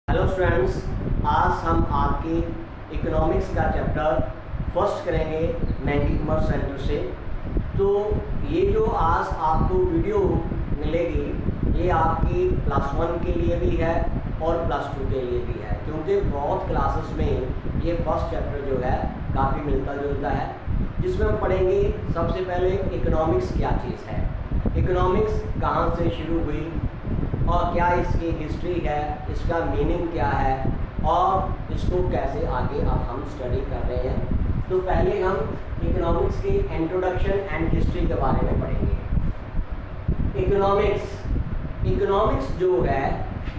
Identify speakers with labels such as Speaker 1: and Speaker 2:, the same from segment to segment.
Speaker 1: Hello students, आज हम आपके इकोनॉमिक्स का चैप्टर फर्स्ट करेंगे मैंगी कॉमर्स सेंटर से। तो ये जो आज आपको वीडियो मिलेगी ये आपकी +1 के लिए भी है और +2 के लिए भी है, क्योंकि बहुत क्लासेस में ये फर्स्ट चैप्टर जो है काफ़ी मिलता जुलता है, जिसमें हम पढ़ेंगे सबसे पहले इकोनॉमिक्स क्या चीज़ है, इकोनॉमिक्स कहाँ से शुरू हुई और क्या इसकी हिस्ट्री है, इसका मीनिंग क्या है और इसको कैसे आगे अब हम स्टडी कर रहे हैं। तो पहले हम इकोनॉमिक्स की इंट्रोडक्शन एंड हिस्ट्री के बारे में पढ़ेंगे। इकोनॉमिक्स जो है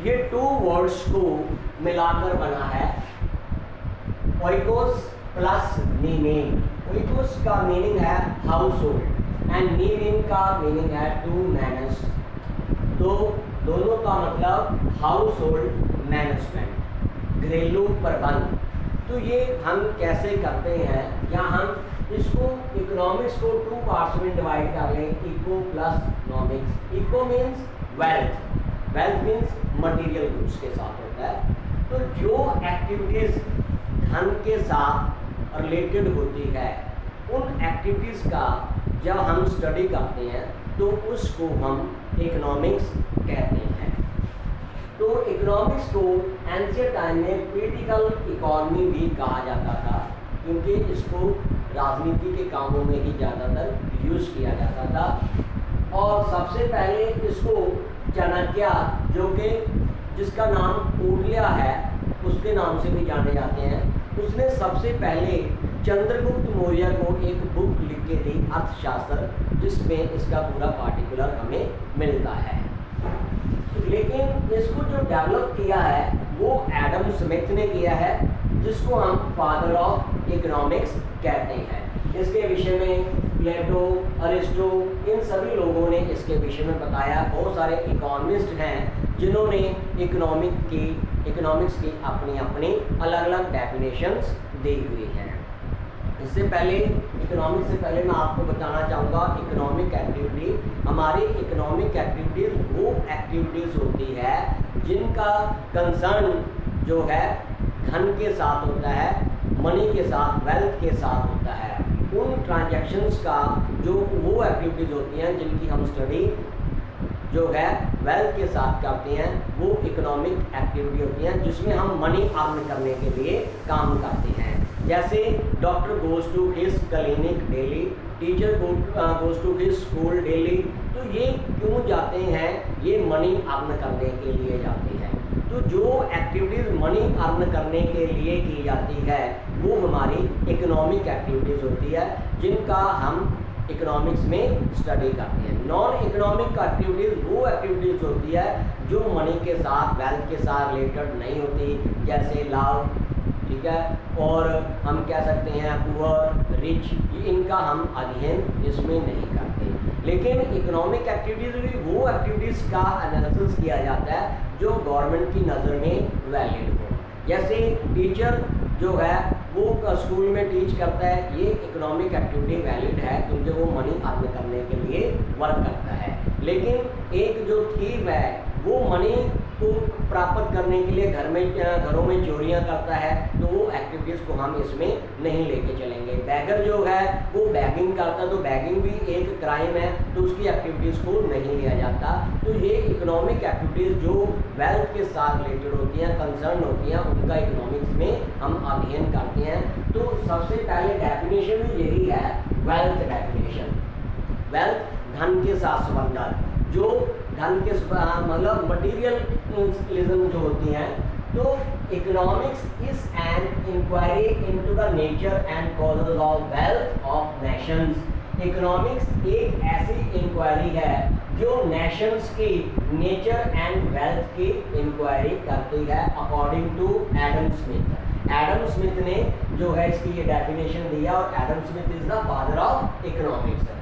Speaker 1: ये 2 वर्ड्स को मिलाकर बना है, ओइकोस प्लस नीमेन। ओइकोस का मीनिंग है हाउस होल्ड एंड नीमेन का मीनिंग है टू मैनेज। तो दोनों का मतलब हाउस होल्ड मैनेजमेंट, घरेलू प्रबंध। तो ये हम कैसे करते हैं, या हम इसको इकोनॉमिक्स को 2 पार्ट्स में डिवाइड कर लें, eco plus nomics. Eco means wealth, wealth means material goods के साथ होता है। तो जो एक्टिविटीज़ धन के साथ रिलेटेड होती है उन एक्टिविटीज़ का जब हम स्टडी करते हैं तो उसको हम इकोनॉमिक्स कहते हैं। तो इकोनॉमिक्स को एंशिएंट टाइम में पॉलिटिकल इकोनॉमी भी कहा जाता था, क्योंकि इसको राजनीति के कामों में ही ज़्यादातर यूज़ किया जाता था। और सबसे पहले इसको चाणक्य, जो कि जिसका नाम कौटिल्य है उसके नाम से भी जाने जाते हैं, उसने सबसे पहले चंद्रगुप्त मौर्य को एक बुक लिख के दी, अर्थशास्त्र, जिसमें इसका पूरा पार्टिकुलर हमें मिलता है। लेकिन इसको जो डेवलप किया है वो एडम स्मिथ ने किया है, जिसको हम फादर ऑफ इकोनॉमिक्स कहते हैं। इसके विषय में प्लेटो, अरिस्टो, इन सभी लोगों ने इसके विषय में बताया। बहुत सारे इकोनॉमिस्ट हैं जिन्होंने इकोनॉमिक्स की अपनी अपनी अलग अलग डेफिनेशंस दी हुई हैं। इससे पहले इकोनॉमिक्स से पहले मैं आपको बताना चाहूँगा इकोनॉमिक एक्टिविटी। हमारी इकोनॉमिक एक्टिविटीज़ वो एक्टिविटीज़ होती है जिनका कंसर्न जो है धन के साथ होता है, मनी के साथ, वेल्थ के साथ होता है। उन ट्रांजैक्शंस का जो वो एक्टिविटीज़ होती हैं जिनकी हम स्टडी जो है वेल्थ के साथ करते हैं, वो इकोनॉमिक एक्टिविटी होती हैं जिसमें हम मनी अर्न करने के लिए काम करते हैं। जैसे doctor goes to his clinic daily, teacher goes to his school daily. तो ये क्यों जाते हैं, ये मनी अर्न करने के लिए जाते हैं। तो जो एक्टिविटीज़ मनी अर्न करने के लिए की जाती है वो हमारी इकोनॉमिक एक्टिविटीज़ होती है, जिनका हम इकोनॉमिक्स में स्टडी करते हैं। नॉन इकोनॉमिक एक्टिविटीज़ वो एक्टिविटीज़ होती है जो मनी के साथ, वेल्थ के साथ रिलेटेड नहीं होती, जैसे लव, ठीक है, और हम कह सकते हैं पुअर, रिच, इनका हम अध्ययन इसमें नहीं करते। लेकिन इकोनॉमिक एक्टिविटीज़ भी वो एक्टिविटीज़ का एनालिसिस किया जाता है जो गवर्नमेंट की नज़र में वैलिड हो। जैसे टीचर जो है वो स्कूल में टीच करता है, ये इकोनॉमिक एक्टिविटी वैलिड है क्योंकि वो मनी अर्न करने के लिए वर्क करता है। लेकिन एक जो थीव है वो मनी को प्राप्त करने के लिए घरों में चोरियां करता है, तो वो एक्टिविटीज़ को हम इसमें नहीं लेके चलेंगे। बैगर जो है वो बैगिंग करता है, तो बैगिंग भी एक क्राइम है, तो उसकी एक्टिविटीज़ को नहीं लिया जाता। तो ये इकोनॉमिक एक्टिविटीज़ जो वेल्थ के साथ रिलेटेड होती हैं, कंसर्न होती हैं, उनका इकोनॉमिक्स में हम अध्ययन करते हैं। तो सबसे पहले डेफिनेशन भी यही है, वेल्थ डेफिनेशन। वेल्थ धन के साथ संबंधित, जो धन के मतलब मटीरियलिज्म जो होती हैं। तो economics is an inquiry into the nature and causes of wealth of nations. Economics एक ऐसी इंक्वायरी है जो नेशंस की नेचर एंड वेल्थ की इंक्वायरी करती है, according to Adam Smith. Adam Smith ने जो है इसकी ये डेफिनेशन दिया, और Adam Smith is the father of economics.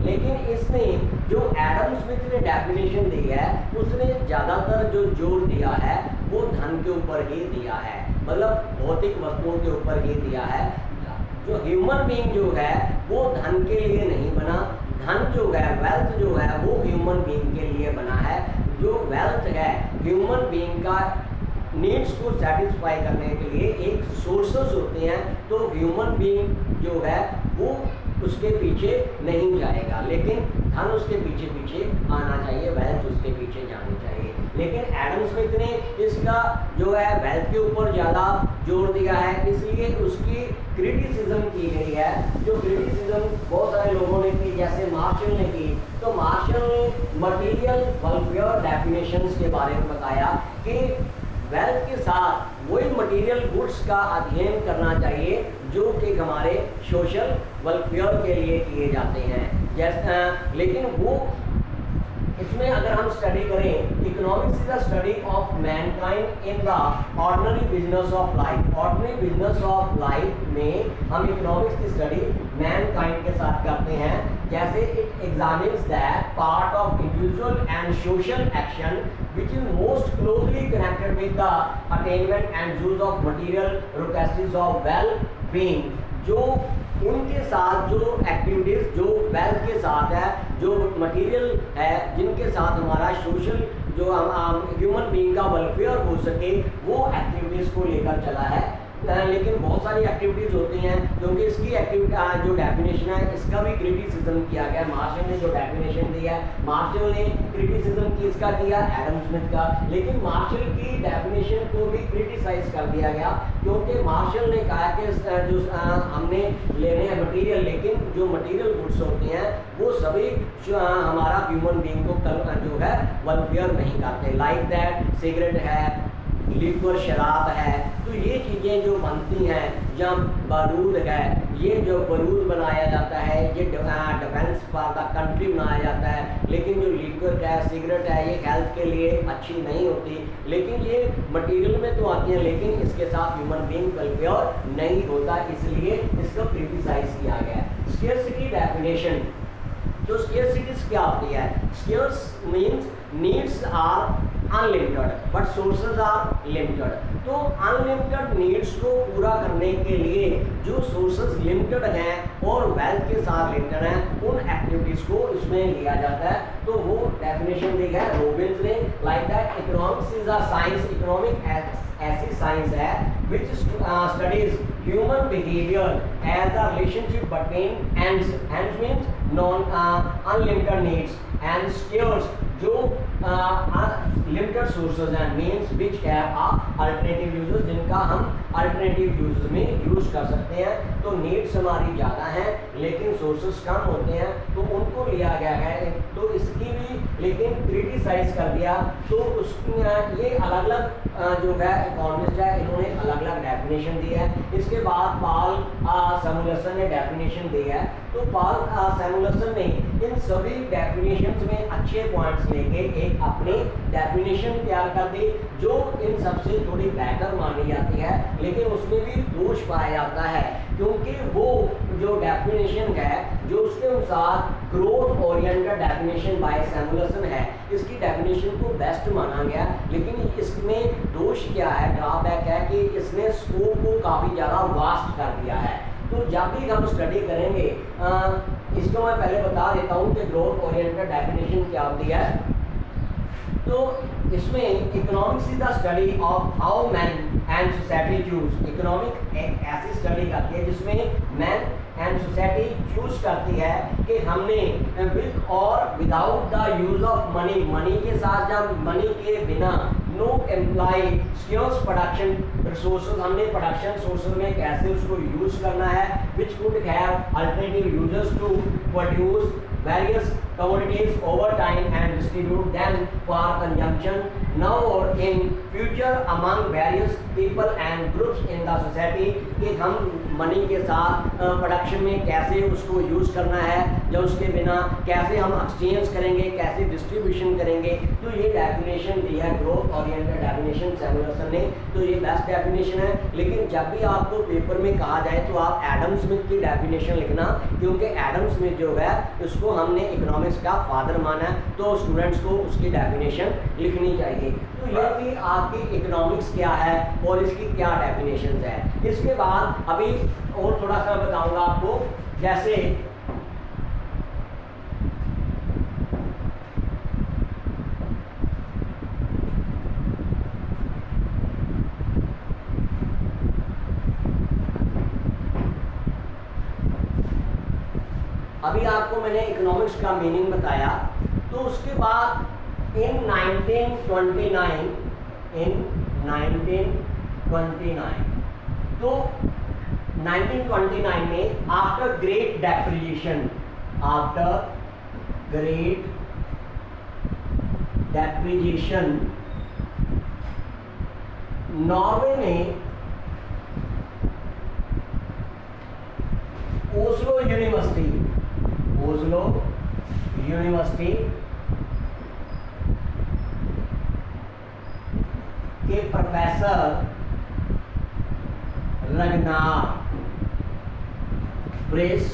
Speaker 1: लेकिन इसने जो एडम स्मिथ ने डेफिनेशन दी है उसने ज़्यादातर जो जोर दिया है वो धन के ऊपर ही दिया है, मतलब भौतिक वस्तुओं के ऊपर ही दिया है। जो ह्यूमन बीइंग जो है वो धन के लिए नहीं बना, धन जो है, वेल्थ जो है वो ह्यूमन बीइंग के लिए बना है। जो वेल्थ है ह्यूमन बीइंग का नीड्स को सेटिस्फाई करने के लिए एक सोर्सेस होते हैं, तो ह्यूमन बीइंग जो है वो उसके पीछे नहीं जाएगा, लेकिन धन उसके पीछे पीछे आना चाहिए, वेल्थ उसके पीछे जानी चाहिए। लेकिन एडम स्मिथ ने इसका जो है वेल्थ के ऊपर ज़्यादा जोर दिया है, इसलिए उसकी क्रिटिसिज्म की गई है। जो क्रिटिसिज्म बहुत सारे लोगों ने की, जैसे मार्शल ने की, तो मार्शल ने मटीरियल वेलफेयर डेफिनेशंस के बारे में बताया कि वेल्थ के साथ वही मटेरियल गुड्स का अध्ययन करना चाहिए जो कि हमारे सोशल वेलफेयर के लिए किए जाते हैं। जैसे लेकिन वो इसमें अगर हम स्टडी करें, economics is the study of Mankind in the ordinary business of life. Ordinary business of life में हम इकोनॉमिक्स की स्टडी मैनकाइंड के साथ करते हैं। जैसे it examines that part of individual and social action which is most closely connected with the attainment and use of material requirements of well-being। जो उनके साथ जो एक्टिविटीज़ जो वेल्थ के साथ है, जो मटेरियल है, जिनके साथ हमारा सोशल जो ह्यूमन बीइंग का वेलफेयर हो सके, वो एक्टिविटीज़ को लेकर चला है। लेकिन बहुत सारी एक्टिविटीज़ होती हैं, क्योंकि इसकी एक्टिविटी जो डेफिनेशन है इसका भी क्रिटिसिज्म किया गया। मार्शल ने जो डेफिनेशन दी है, मार्शल ने क्रिटिसिज्म किसका किया, एडम स्मिथ का। लेकिन मार्शल की डेफिनेशन को भी क्रिटिसाइज कर दिया गया, क्योंकि मार्शल ने कहा कि जो हमने लेने हैं मटेरियल, लेकिन जो मटेरियल गुड्स होती हैं वो सभी हमारा ह्यूमन बीइंग को जो है वेलफेयर नहीं करते। लाइक दैट सिगरेट है, लिक्वर शराब है, तो ये चीज़ें जो बनती हैं, जब बारूद है, ये जो बारूद बनाया जाता है, ये डिफेंस फॉर द कंट्री बनाया जाता है। लेकिन जो लिक्वर है, सिगरेट है, ये हेल्थ के लिए अच्छी नहीं होती, लेकिन ये मटेरियल में तो आती है, लेकिन इसके साथ ह्यूमन बीइंग वेलफेयर नहीं होता, इसलिए इसको क्रिटिसाइज किया गया। स्केर्सिटी डेफिनेशन, जो स्केर्सिटी क्या होती है, scarce means needs are unlimited but sources are limited. तो अनलिमिटेड नीड्स को पूरा करने के लिए जो सोर्सेज लिमिटेड हैं और वेल्थ के साथ लिमिटेड हैं, उन एक्टिविटीज़ को इसमें लिया जाता है। तो वो डेफिनेशन दी है रॉबिन्स ने, like that economics is a science, economic ऐसी साइंस है which studies human behavior as a relationship between ends means non unlimited needs and scarce जो लिमिटेड सोर्सेज हैं, means which have alternative uses, जिनका हम alternative use में use कर सकते हैं। तो नीड्स हमारी ज़्यादा हैं लेकिन सोर्सेज कम होते हैं, तो उनको लिया गया है। तो इसकी भी लेकिन क्रिटिसाइज कर दिया। तो उसकी ये अलग अलग जो है इकोनॉमिस्ट है, इन्होंने अलग अलग डेफिनेशन दी है। इसके बाद पॉल सैमुएल्सन ने डेफिनेशन दी है। तो पॉल सैमुएल्सन ने इन सभी डेफिनेशंस में अच्छे पॉइंट्स लेके एक अपनी डेफिनेशन तैयार कर दी, जो इन सबसे थोड़ी बेहतर मानी जाती है, लेकिन उसमें भी दोष पाया जाता है, क्योंकि वो जो डेफिनेशन है, जो उसके अनुसार ग्रोथ ओरिएंटेड डेफिनेशन बाय सैमुएल्सन है, इसकी डेफिनेशन को बेस्ट माना गया। लेकिन इसमें दोष क्या है, ड्रॉबैक है कि इसने स्कोप को काफ़ी ज़्यादा वास्ट कर दिया है। तो जब भी हम स्टडी करेंगे, इसको मैं पहले बता देता हूँ कि ग्रोथ ओरिएंटेड डेफिनेशन क्या होती है। तो इसमें economics is the study of how man and society choose. Economic एक ऐसी स्टडी करती है जिसमें मैन एंड सोसाइटी चूज करती है कि हमने विद और without the use of money, money के साथ जब मनी के बिना, no employ skills production resources, हमने प्रोडक्शन सोर्सेज में कैसे उसको यूज करना है, which could have alternative users to produce various commodities over time and distribute them for consumption now or in future among various people and groups in the society। कि हम money के साथ production में कैसे उसको use करना है, या उसके बिना कैसे हम एक्सचेंज करेंगे, कैसे डिस्ट्रीब्यूशन करेंगे। तो ये डेफिनेशन दी है ग्रोथ ओरिएंटेड डेफिनेशन सैमुएल्सन ने। तो ये बेस्ट डेफिनेशन है, लेकिन जब भी आपको पेपर में कहा जाए तो आप एडम स्मिथ की डेफिनेशन लिखना, क्योंकि एडम स्मिथ जो है उसको हमने इकोनॉमिक्स का फादर माना है, तो स्टूडेंट्स को उसकी डेफिनेशन लिखनी चाहिए। तो ये भी आपकी इकोनॉमिक्स क्या है और इसकी क्या डेफिनेशंस है। इसके बाद अभी और थोड़ा सा बताऊंगा आपको, जैसे अभी आपको मैंने इकोनॉमिक्स का मीनिंग बताया। तो उसके बाद इन 1929 तो 1929 में आफ्टर ग्रेट डेप्रिसिएशन नॉर्वे में ओस्लो यूनिवर्सिटी के प्रोफेसर रगनार ब्रेस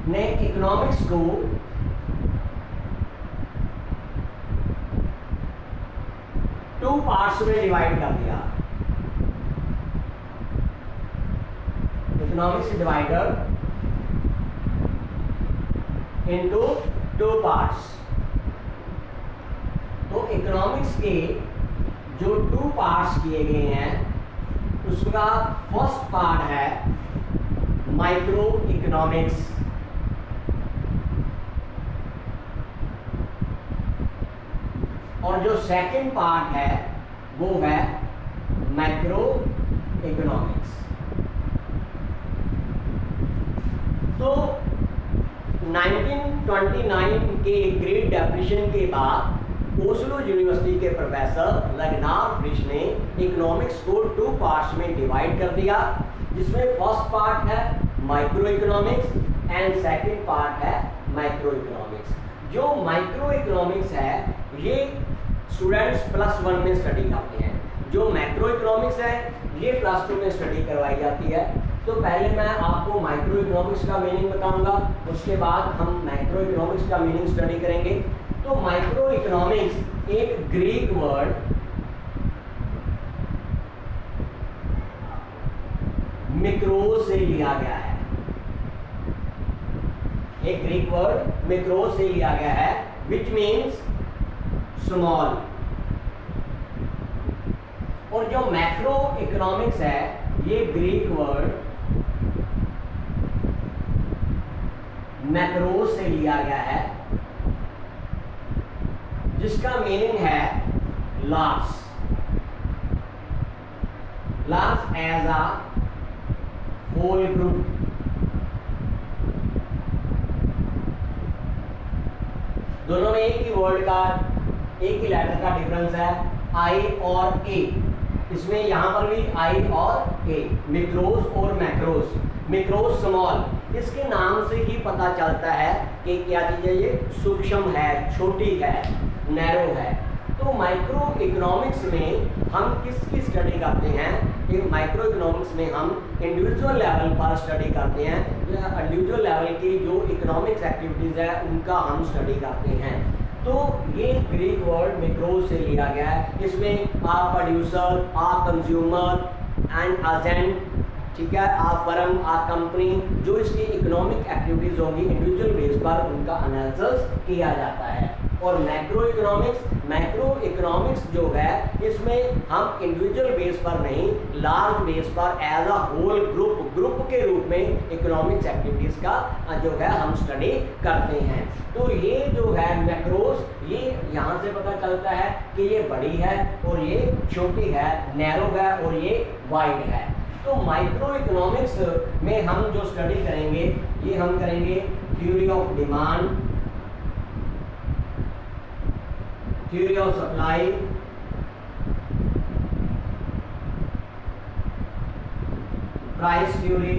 Speaker 1: ने इकोनॉमिक्स को टू पार्ट्स में डिवाइड कर दिया। Economics divided into two parts. तो इकोनॉमिक्स के जो टू पार्ट्स किए गए हैं उसका फर्स्ट पार्ट है माइक्रो इकोनॉमिक्स, और जो सेकंड पार्ट है वो है मैक्रो इकोनॉमिक्स। तो 1929 के ग्रेट डिप्रेशन के बाद ओस्लो यूनिवर्सिटी के प्रोफेसर रगनार ब्रिश ने इकोनॉमिक्स को टू पार्ट्स में डिवाइड कर दिया, जिसमें फर्स्ट पार्ट है micro economics and second part है मैक्रो इकोनॉमिक्स। जो माइक्रो इकोनॉमिक्स है ये स्टूडेंट्स +1 में स्टडी करते हैं, जो मैक्रो इकोनॉमिक्स है ये +2 में स्टडी करवाई जाती है। तो पहले मैं आपको माइक्रो इकोनॉमिक्स का मीनिंग बताऊंगा, उसके बाद हम मैक्रो इकोनॉमिक्स का मीनिंग स्टडी करेंगे। तो माइक्रो इकोनॉमिक्स एक ग्रीक वर्ड मिक्रोस से लिया गया है, एक ग्रीक वर्ड मिक्रोस से लिया गया है, विच मीन्स स्मॉल। और जो मैक्रो इकोनॉमिक्स है ये ग्रीक वर्ड मैक्रोस से लिया गया है, जिसका मीनिंग है large as a whole group. दोनों में एक ही वर्ड का एक ही लेटर का डिफरेंस है, आई और ए। इसमें यहां पर भी आई और ए, मिक्रोस और मैक्रोस। मिक्रोस स्मॉल, इसके नाम से ही पता चलता है कि क्या चीज है, ये सूक्ष्म है, छोटी है, नैरो है। तो माइक्रो इकोनॉमिक्स में हम किसकी स्टडी करते हैं? एक माइक्रो इकोनॉमिक्स में हम इंडिविजुअल लेवल पर स्टडी करते हैं, इंडिविजुअल लेवल की जो इकोनॉमिक्स एक्टिविटीज है उनका हम स्टडी करते हैं। तो ये ग्रीक वर्ड मिक्रोस से लिया गया है। इसमें आ प्रोड्यूसर, आ कंज्यूमर एंड एजेंट, ठीक है, आ फर्म, आ कंपनी, जो इसकी इकोनॉमिक एक्टिविटीज होंगी इंडिविजुअल बेस पर उनका एनालिसिस किया जाता है। और मैक्रो इकोनॉमिक्स जो है इसमें हम इंडिविजुअल बेस पर नहीं, लार्ज बेस पर एज अ होल ग्रुप के रूप में इकोनॉमिक्स एक्टिविटीज का जो है हम स्टडी करते हैं। तो ये जो है मैक्रोस, ये यहाँ से पता चलता है कि ये बड़ी है और ये छोटी है, नैरो है और ये वाइड है। तो माइक्रो इकोनॉमिक्स में हम जो स्टडी करेंगे ये हम करेंगे theory of demand, theory of supply, price theory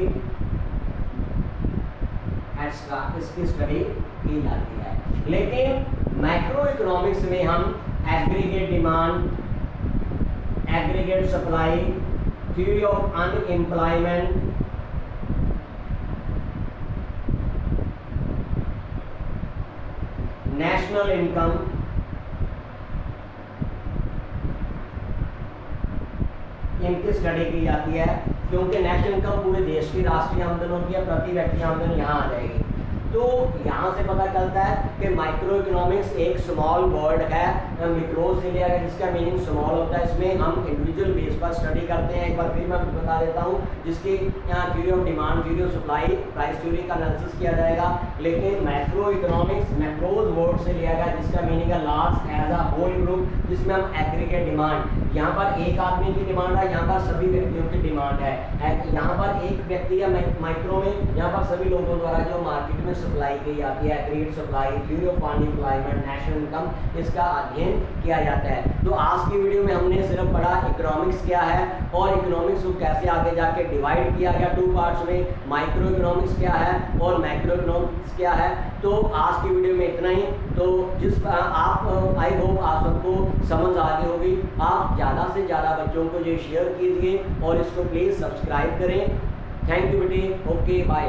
Speaker 1: extra, इसकी स्टडी की जाती है। लेकिन मैक्रो इकोनॉमिक्स में हम aggregate demand, aggregate supply, theory of unemployment, national income, इनकी स्टडी की जाती है, क्योंकि नेशनल इनकम पूरे देश की राष्ट्रीय आमदन होती है, प्रति व्यक्ति आमदन यहाँ आ जाएगी। तो यहाँ से पता चलता है कि माइक्रो इकोनॉमिक्स एक स्मॉल वर्ड है, मिक्रो से लिया गया जिसका मीनिंग स्मॉल होता है। इसमें हम इंडिविजुअल बेस पर स्टडी करते हैं। एक बार फिर मैं बता देता हूँ, जिसकी यहाँ theory of demand, theory of supply, price theory का एनालिसिस किया जाएगा। लेकिन मैक्रो इकोनॉमिक्स मैक्रोज वर्ड से लिया गया जिसका मीनिंग है large as a whole group, जिसमें हम एग्रीगेट डिमांड, यहाँ पर एक आदमी की डिमांड है, यहाँ पर सभी व्यक्तियों की डिमांड है। यहाँ पर एक व्यक्ति या माइक्रो में यहाँ पर सभी लोगों द्वारा जो मार्केट में सप्लाई की जाती है, aggregate supply, theory of unemployment, national income, इसका अध्ययन किया जाता है। तो आज की वीडियो में हमने सिर्फ पढ़ा इकोनॉमिक्स क्या है और इकोनॉमिक्स को कैसे आगे जाके डिवाइड किया गया 2 पार्ट्स में, माइक्रो इकोनॉमिक्स क्या है और मैक्रो इकोनॉमिक्स क्या है। तो आज की वीडियो में इतना ही। तो जिस आप आई होप आप सबको समझ आ गई होगी। आप ज़्यादा से ज़्यादा बच्चों को ये शेयर कीजिए और इसको प्लीज़ सब्सक्राइब करें। थैंक यू बेटे, ओके बाय।